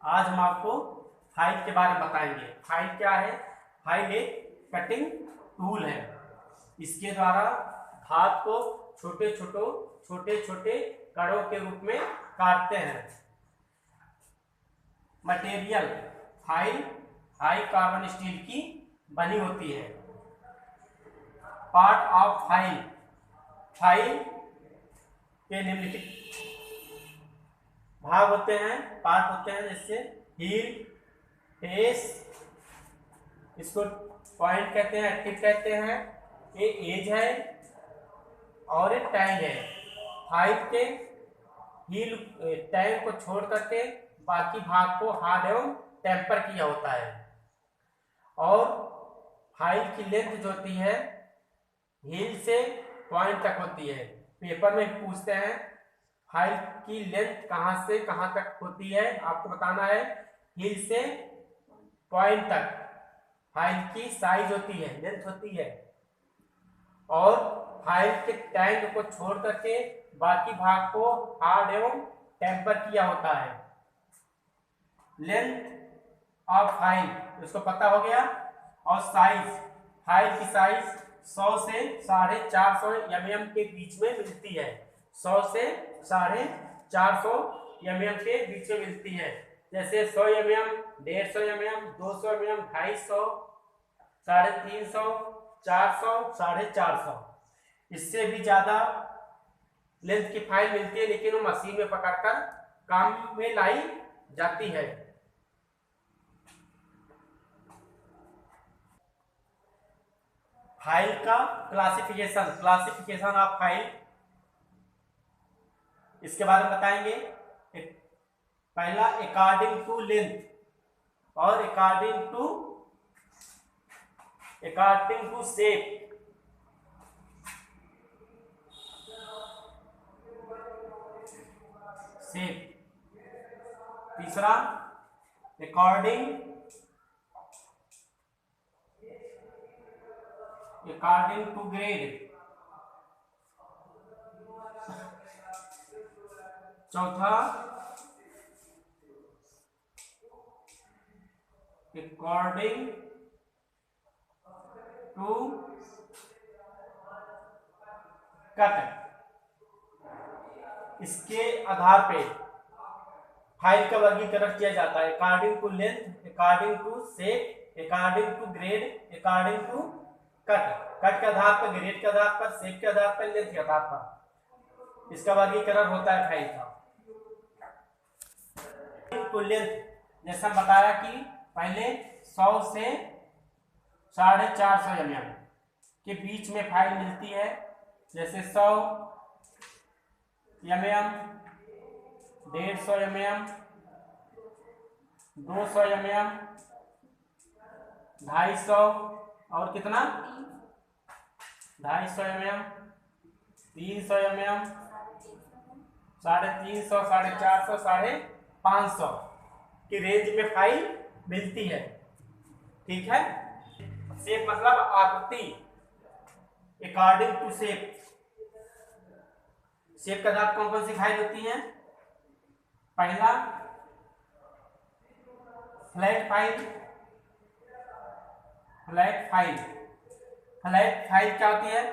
आज हम आपको फाइल के बारे में बताएंगे। फाइल क्या है? फाइल एक कटिंग टूल है। इसके द्वारा धातु को छोटे छोटे कणों के रूप में काटते हैं। Material file high carbon steel की बनी होती है। पार्ट ऑफ फाइल, फाइल के निम्नलिखित भाग होते हैं, पार्ट होते हैं, जैसे हील, फेस, इसको पॉइंट कहते हैं, टिप कहते हैं, ये एज है और ये टैंग है। फाइल के हील टैंग को छोड़ करके बाकी भाग को हार्ड एवं टेम्पर किया होता है। और फाइल की लेंथ जो होती है हील से पॉइंट तक होती है। पेपर में पूछते हैं फाइल की लेंथ कहां से कहां तक होती है, आपको बताना है हील से पॉइंट तक। फाइल की साइज होती है, लेंथ होती है, और फाइल के टैंक को छोड़ करके बाकी भाग को हार्ड एवं टेम्पर किया होता है। लेंथ ऑफ फाइल इसको पता हो गया। और साइज, फाइल की साइज 100 से 450 mm के बीच में मिलती है। 100 से 450 mm के बीच में मिलती है। जैसे 100 mm, 150 mm, 200 mm, 250, 350, 400, 450। इससे भी ज्यादा लेंथ की फाइल मिलती है, लेकिन वो मशीन में पकड़कर काम में लाई जाती है। फाइल का क्लासिफिकेशन ऑफ फाइल, इसके बारे में बताएंगे। पहला अकॉर्डिंग टू लेंथ और अकॉर्डिंग टू शेप। तीसरा अकॉर्डिंग टू ग्रेड। चौथा अकॉर्डिंग टू कट। इसके आधार पे फाइल का वर्गीकरण किया जाता है। According to length, according to shape, according to grade, according to cut. Cut के आधार पर, ग्रेड के आधार पर, शेप के आधार पर, लेंथ के आधार पर इसका वर्गीकरण होता है फाइल का। टू लेंथ जैसा बताया कि पहले 100 से 450 mm के बीच में फाइल मिलती है। जैसे 100 mm, 150 mm, 200 mm, 250, और कितना 250 mm, 300 mm, 350, 450, 550 की रेंज में फाइल मिलती है। ठीक है। शेप मतलब आकृति, अकॉर्डिंग टू शेप। शेप के आधार कौन कौन सी फाइल होती है? पहला फ्लैट फाइल। फ्लैट फाइल क्या होती है?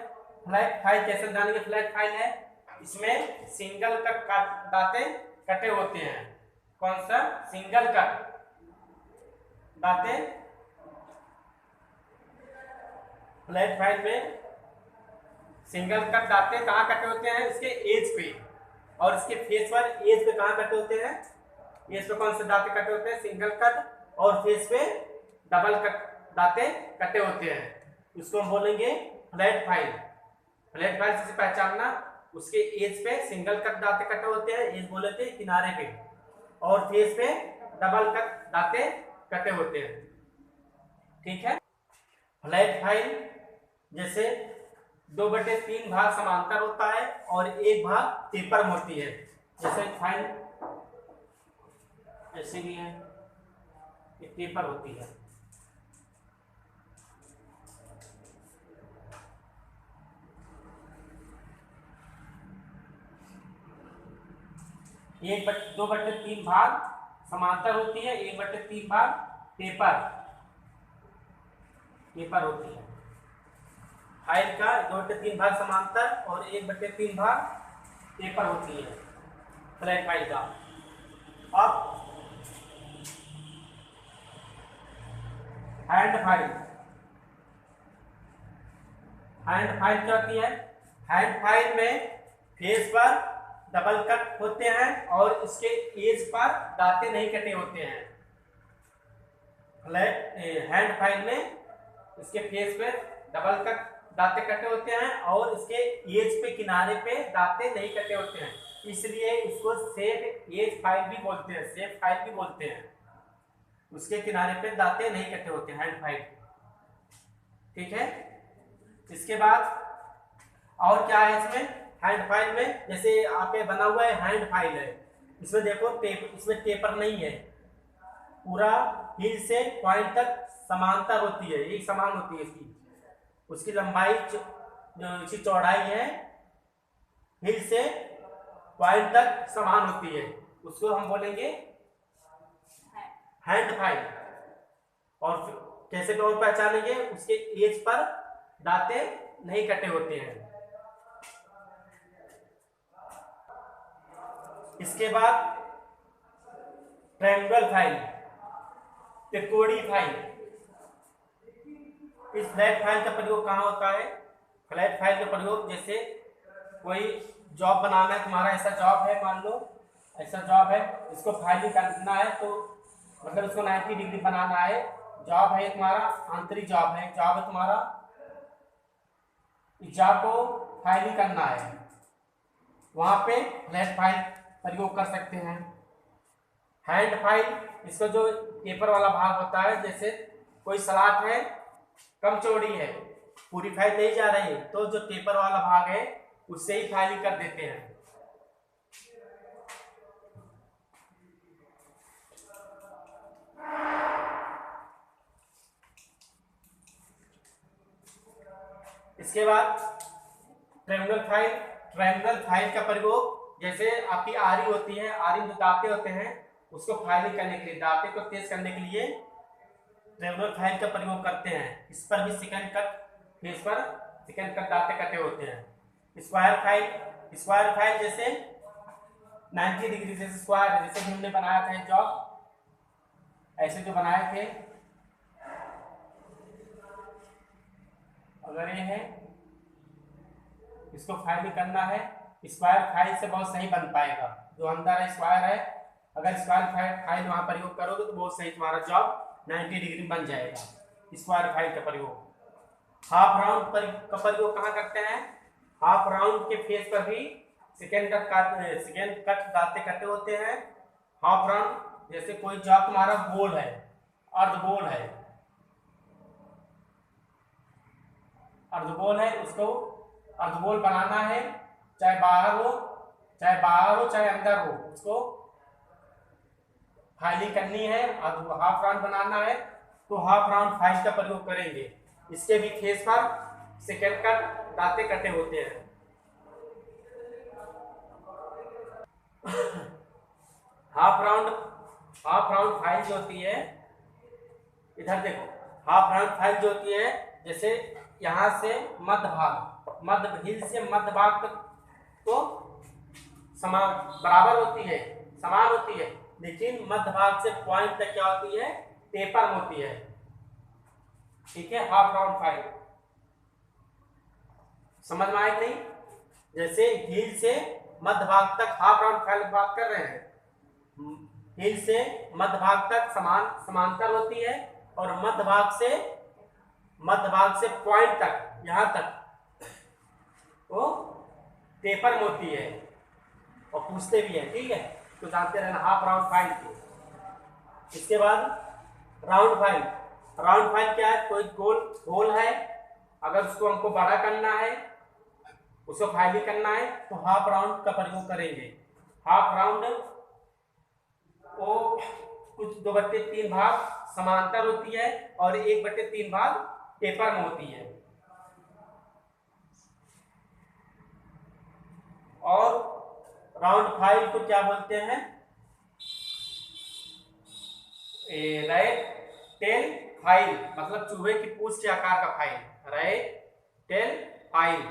फ्लैट फाइल कैसे जानेंगे? फ्लैट फाइल है, इसमें सिंगल कट दांते कटे होते हैं। कौन सा? सिंगल कट दांते। फ्लैट फाइल में सिंगल कट दांते कहाँ कटे होते हैं? इसके एज पे, और इसके फेस पर एज पे कहाँ कटे होते हैं? एज पे कौन से दांते कटे होते हैं? Single cut. और फेस पे डबल कट दांते कटे होते हैं। इसको हम बोलेंगे फ्लैट फाइल। फ्लैट फाइल से पहचानना, उसके एज पे सिंगल कट दांते कटे होते हैं, एज बोले थे किनारे पे, और फेस पे डबल कट दांते कटे होते हैं। ठीक है। फ्लैट फाइल जैसे 2/3 भाग समांतर होता है और एक भाग टेपर में होती है। जैसे फाइल ऐसे भी है, एक टेपर होती है। एक 2/3 भाग समांतर होती है, 1/3 भाग टेपर होती है। फाइल का 2/3 भाग समांतर और 1/3 भाग टेपर होती है फ्लैट फाइल का। अब हैंड फाइल क्या होती है? हैंड फाइल में फेस पर डबल कट होते हैं और इसके एज पर दांते नहीं कटे होते हैं। हैंड फाइल में इसके फेस पे डबल कट दांते कटे होते हैं और इसके एज पे किनारे पे दांते नहीं कटे होते हैं, इसलिए इसको सेफ एज फाइल भी बोलते हैं, सेफ फाइल भी बोलते हैं। उसके किनारे पे दांते नहीं कटे होते हैं हैंड फाइल। ठीक है, इसके बाद और क्या है इसमें? हैंड फाइल में जैसे आपके बना हुआ है हैंड फाइल है, इसमें देखो इसमें टेपर नहीं है, पूरा हिल से पॉइंट तक समांतर होती है, एक समान होती है इसकी। उसकी लंबाई जो इसकी चौड़ाई है हिल से पॉइंट तक समान होती है, उसको हम बोलेंगे हैंड फाइल। और कैसे तौर पहचानेंगे? उसके एज पर दांते नहीं कटे होते हैं। इसके बाद ट्रायंगल फाइल, त्रिकोणीय फाइल। इस फ्लैट फाइल का प्रयोग कहाँ होता है? फ्लैट फाइल का प्रयोग जैसे कोई जॉब बनाना है, तुम्हारा ऐसा जॉब है, मान लो ऐसा जॉब है, इसको फाइलिंग करना है, तो मतलब इसको 90 डिग्री बनाना है। जॉब है तुम्हारा, आंतरिक जॉब है, जॉब है तुम्हारा, इस जॉब को फाइलिंग करना है, वहां पे फ्लैट फाइल प्रयोग कर सकते हैं। हैंड फाइल, इसका जो पेपर वाला भाग होता है, जैसे कोई सलाट है कम चौड़ी है, पूरी फाइल नहीं जा रही है, तो जो पेपर वाला भाग है उससे ही फाइलिंग कर देते हैं। इसके बाद ट्रायंगल फाइल का प्रयोग जैसे आपकी आरी होती है, आरी में जो दांते होते हैं उसको फाइलिंग करने के लिए, दांते को तेज करने के लिए ट्रायंगल फाइल का प्रयोग करते हैं। इस पर भी सेकंड कट, फेस पर सेकंड कट दांते कटे होते हैं। स्क्वायर फाइल जैसे 90 डिग्री जैसे स्क्वायर, जैसे हमने बनाया था जॉब, ऐसे जो बनाए थे, अगर ये है इसको फाइलिंग करना है, स्क्वायर फाइल से बहुत सही बन पाएगा। जो अंदर है स्क्वायर है, अगर स्क्वायर फाइल वहां प्रयोग करोगे तो बहुत सही तुम्हारा जॉब 90 डिग्री बन जाएगा। स्क्वायर फाइल का प्रयोग। हाफ राउंड का प्रयोग कहाँ करते हैं? हाफ राउंड के फेस पर भी सेकेंड कट दांते कटे होते हैं। हाफ राउंड जैसे कोई जॉब तुम्हारा गोल है, अर्धगोल है, उसको अर्धगोल बनाना है, चाहे बाहर हो चाहे अंदर हो, उसको फाइलिंग करनी है, हाफ राउंड बनाना है, तो हाफ राउंड फाइल का प्रयोग करेंगे। इसके भी फेस पर सेकंड कट दांते कटे होते हैं। हाफ राउंड फाइल जो होती है, इधर देखो, हाफ राउंड फाइल जो होती है, जैसे यहां से मध्य हिल से मध्य भाग तक तो बराबर होती है, समान होती है, लेकिन मध्य भाग से पॉइंट तक क्या होती है? टेपर होती है। ठीक है, हाफ राउंड फाइल समझ में आए नहीं? जैसे हिल से मध्य भाग तक हाफ राउंड फाइल की बात कर रहे हैं, हिल से मध्य भाग तक समांतर होती है और मध्य भाग से पॉइंट तक, यहां तक वो टेपर होती है। और पूछते भी है, ठीक है, तो जानते रहना हाफ राउंड फाइल के। इसके बाद राउंड फाइल क्या है? कोई गोल है, अगर उसको हमको बड़ा करना है, उसको फाइलिंग करना है, तो हाफ राउंड का प्रयोग करेंगे। हाफ राउंड वो कुछ 2/3 भाग समांतर होती है और 1/3 भाग टेपर में होती है। और राउंड फाइल को क्या बोलते हैं? रेक्टेल फाइल मतलब चूहे की पूंछ के आकार का फाइल, रेक्टेल फाइल।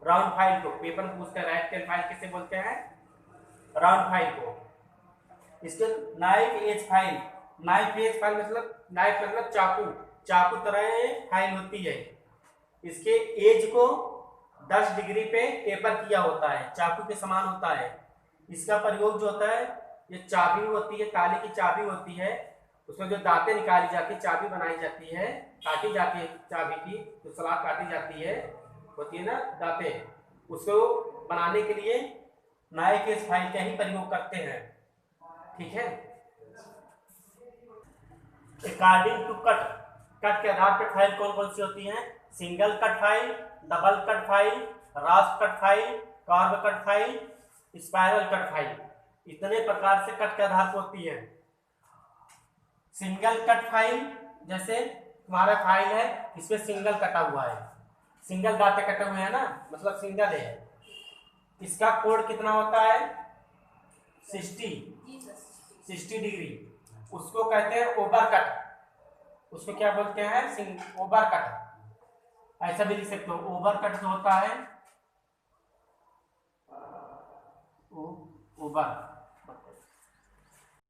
राउंड फाइल को पेपर में पूछते हैं रेक्टेल फाइल किसे बोलते हैं, राउंड फाइल को। इसके knife edge file, knife edge file मतलब नाइफ मतलब चाकू, चाकू तरह फाइल होती है। इसके एज को 10 डिग्री पे टेपर किया होता है, चाकू के समान होता है। इसका प्रयोग जो होता है, ये चाबी होती है, ताले की चाबी होती है, उसमें जो दांतें निकाली जाती है, चाबी बनाई जाती है, काटी जाती है चाबी की, जो सलाख काटी जाती है होती है ना दांतें, उसको बनाने के लिए नाइफ एज फाइल का ही प्रयोग करते हैं। ठीक है। अकॉर्डिंग टू कट, कट के आधार पर फाइल कौन कौन सी होती है, single cut file, double cut file, रास्प cut file, curve cut file, spiral cut file, इतने प्रकार से कट के आधार पर होती है। सिंगल कट फाइल जैसे तुम्हारा फाइल है, इसमें सिंगल कटा हुआ है, सिंगल दांते कटे हुए हैं ना, मतलब सिंगल है। इसका कोण कितना होता है 60 डिग्री, उसको कहते हैं ओवर कट, उसको क्या बोलते हैं ओवर कट। ऐसा भी लिख सकते हो, ओवर कट जो होता है ओवर